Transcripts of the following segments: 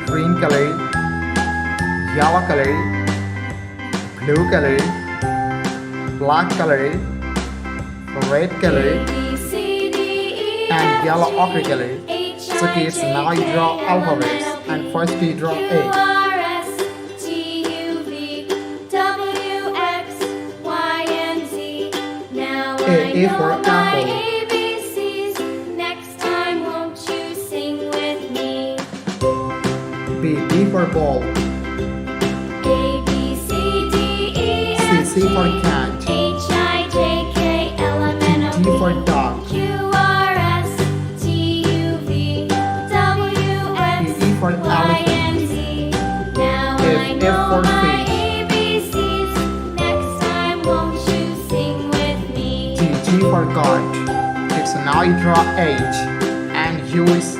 green color, yellow color, blue color, black color, red color, and yellow ochre color. So kids, now you draw alphabets, and first you draw A. A for apple. Next time, won't you sing with me? B for ball. A, B, C, D, E, F, C for cat. H, I, J, K, L, M, N, O, D P, for dog. Q, R, S, T, U, V, W, X, E for Y, elephant. and Z. Now I F know for my fish. ABCs. Next time, won't you sing with me? G for goat. It's now you draw H and use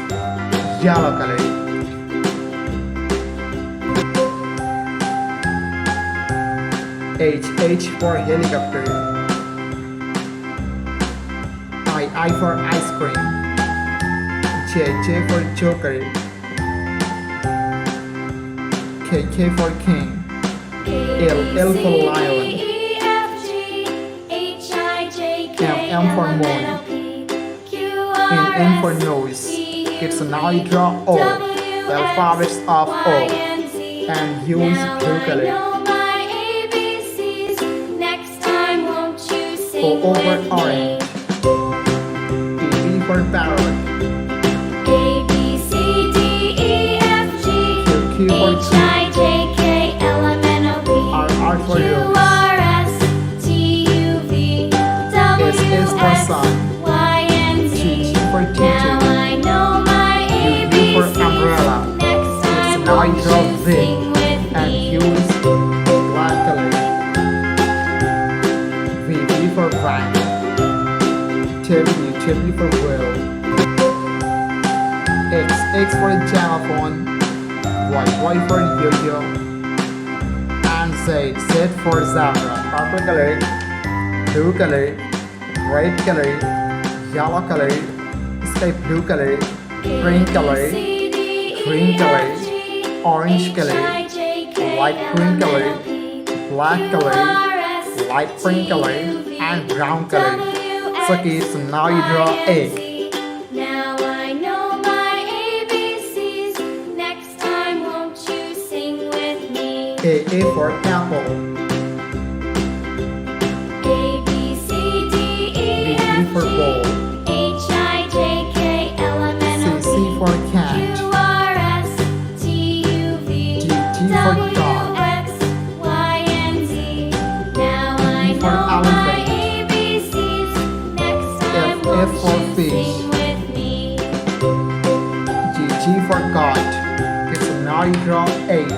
yellow color. H for helicopter. I for ice cream. J for joker. K for king. L for lion. E, F, G, H, I, J, K, M for L, M, moon. N, O, P, Q, R, N for S, nose. T, U, It's V, now you draw O. W, The alphabets of Y, O. and Z. And use Now blue I color. know my ABCs. Next time, won't you sing O for with orange. me? P for parrot. A, B, C, D, E, F, G, Q for H, I, J, K, L, M, N, O, P, R for Q, rose. R, S, T, U, V, W, S for X, sun. Y, and Z. T for Now teacher. I know my U for ABCs. umbrella. Next time, now you won't draw you V. sing with And me? use black color. V for van. W for whale. X for xylophone. Y for yo-yo. And Z for zebra. Purple color, blue color, red color, yellow color, sky blue color, green color, green color, orange color, light green color, black color, light pink color, and brown color. So kids, now you draw A. Now I know my ABCs. Next time, won't you sing with me? A for apple. A, B, C, D, E, B F, for G, ball. H, I, J, K, L, M, N, O, C for Q, cat. R, S, T, U, V, T for W, dog. X, Y, and Z. Now I E for know my elephant. ABCs. Next time, F won't for you fish. sing with me? G for goat. It's now you draw H.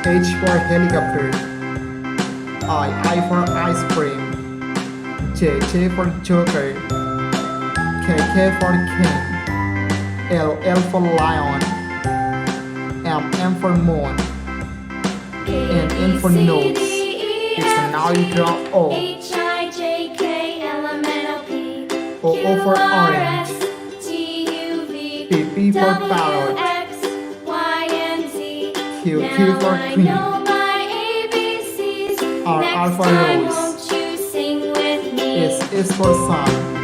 H for helicopter. I for ice cream. J for joker. K for king. L for lion. M for moon. N for nose. It's now you draw O. H, I, J, K, L, M, N, O, P, O for orange. T, U, V, P for W, parrot. X, Y, and Z. Q Now for I queen. know my ABCs. R Next for time, rose. won't you sing with me? S for sun.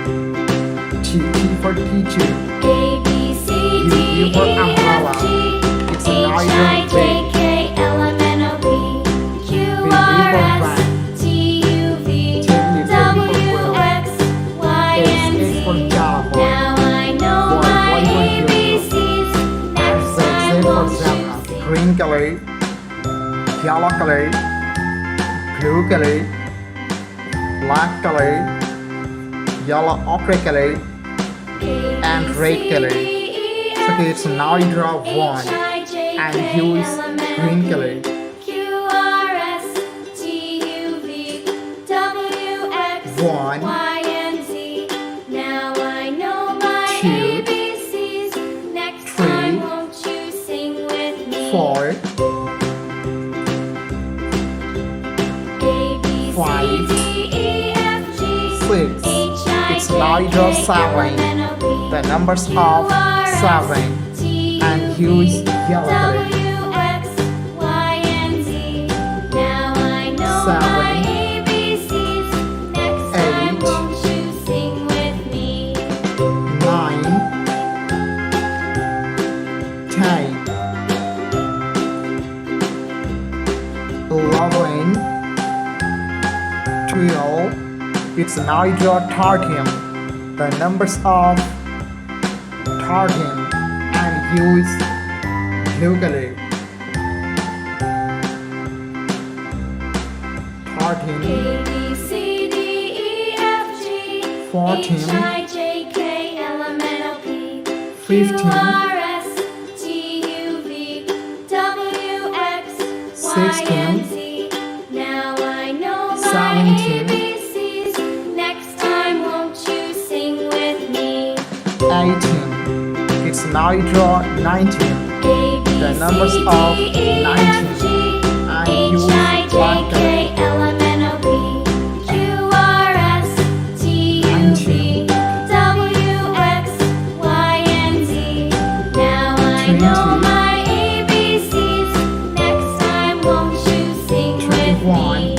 T for teacher. A, B, C, D, U for E, umbrella. F, G, It's H, now I, you J, draw K, L, M, N, O, P, Q, for R, van. S, T, U, V, W W, for X, Y, and S for Z. xylophone. Now I know Y my for yo-yo. ABCs. Next time, Z for won't you zebra. sing? Green color, yellow color, blue color, black color, yellow ochre color, and red color. So kids, now you draw one and use green color. Q, R, S, T, U, V, W, X, One, Y, and Z. Now I know my two, ABCs. Next three, time, won't you sing with me? 4, A, B, 5, C, D, E, F, G, 6. H, I, It's now you draw J, K, L, M, 7. N, O, P, The numbers of 7 and use yellow color. W, X, Y, and Z. Now I know my 7, ABCs. Next time, 8, won't you sing with me? 9, 10, 11, 12. It's now your 13. The numbers of 13 and use blue color. 13, A, B, C, D, E, F, G, 14, H, I, J, K, L, M, N, O, P, Q, 15, R, S, T, U, V, W, X, Y, 16, and Z. Now I know my 17, ABCs. Next time, won't you sing with me? 18. It's now draw 19. A, B, The numbers C, of D, E, F, 19 G, and H, use I, J, black K, color. L, M, N, O, P, Q, R, S, T, U, V, 19, W, X, Y, and Z. Now I know 20, my ABCs. Next time, won't you sing with 21, me?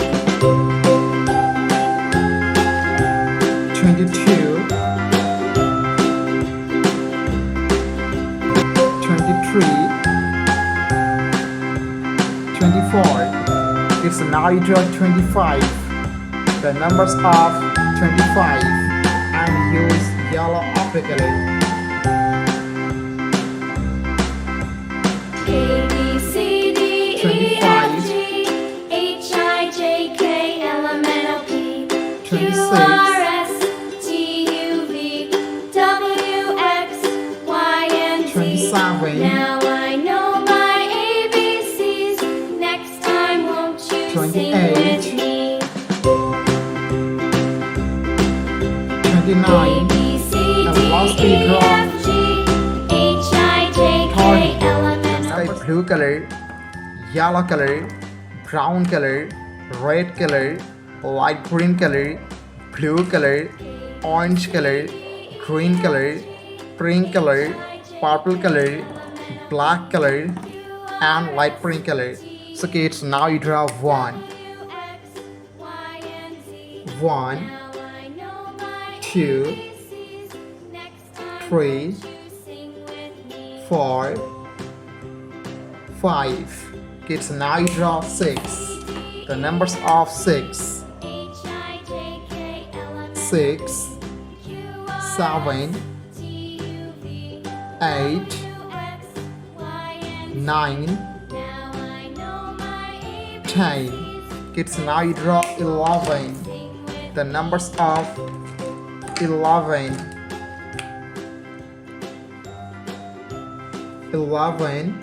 22, 23, 24. It's now draw 25. The numbers of 25 and use yellow upper color. A, B, C, D, E, 25, F, G, H, I, J, K, L, M, N, O, P, Q, 26, R, S, T, U, V, W, X, Y, and Z. 27, Now I know my ABCs. Next time, won't you sing 28, with me? 29, A, B, C, and D, last we E, draw F, G, H, I, J, K, 30. L, M, N, O, Sky blue color, yellow color, brown color, red color, light green color, blue color, orange color, green color, pink color, purple color, black color, and light pink color. So kids, now you draw 1, 1, 2, 3, 4, 5. Kids, now you draw 6. The numbers of 6, 6, 7, 8, 9, 10. Kids, now you draw 11. The numbers of 11, 11,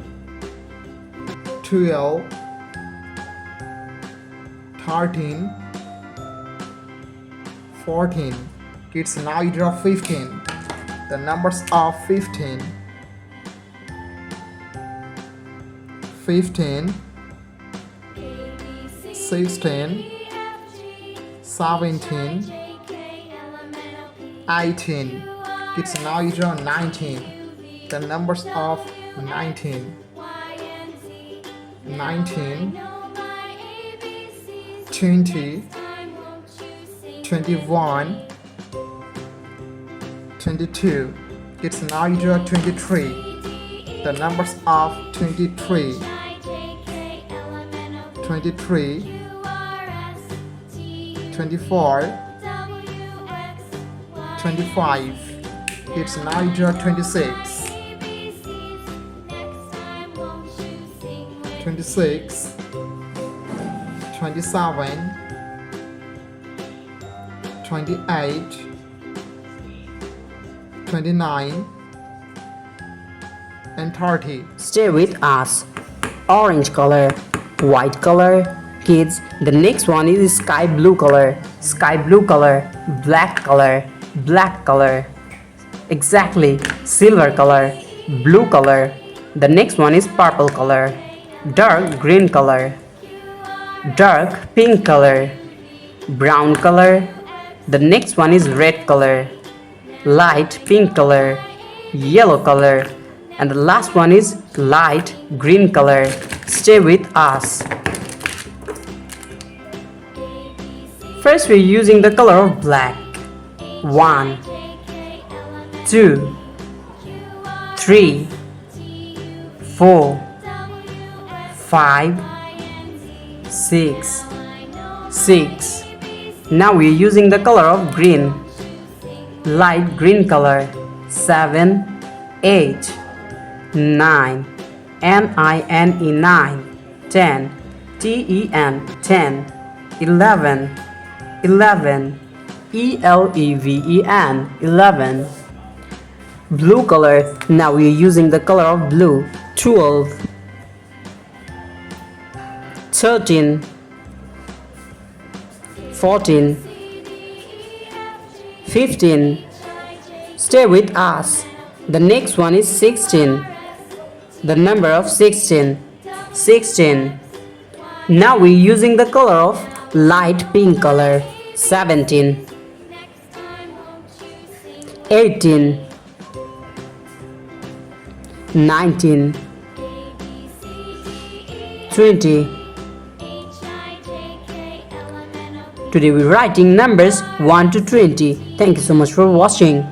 12, 13, 14. Kids, now you draw 15. The numbers of 15, 15, 16, 17, 18. Kids, now you draw 19. The numbers of 19, 19, 20, 21, 22. Kids, now you draw 23. The numbers of 23, 23, 24, 25. Kids, now you draw 26. 26, 27, 28, 29, and 30. Stay with us. Orange color, white color. Kids, the next one is sky blue color, black color, black color. Exactly, silver color, blue color. The next one is purple color, dark green color, dark pink color, brown color. The next one is red color, light pink color, yellow color, and the last one is light green color. Stay with us. First we're using the color of black. 1, 2, 3, 4, 5, 6. Now we're using the color of green. Light green color. 7, 8, 9, N-I-N-E 9, 10, T-E-N 10, 11, E-L-E-V-E-N 11. Blue color. Now we are using the color of blue. 12, 13, 14, 15. Stay with us. The next one is 16. The number of 16. Now we're using the color of light pink color. 17, 18, 19, 20. Today we're writing numbers 1 to 20. Thank you so much for watching.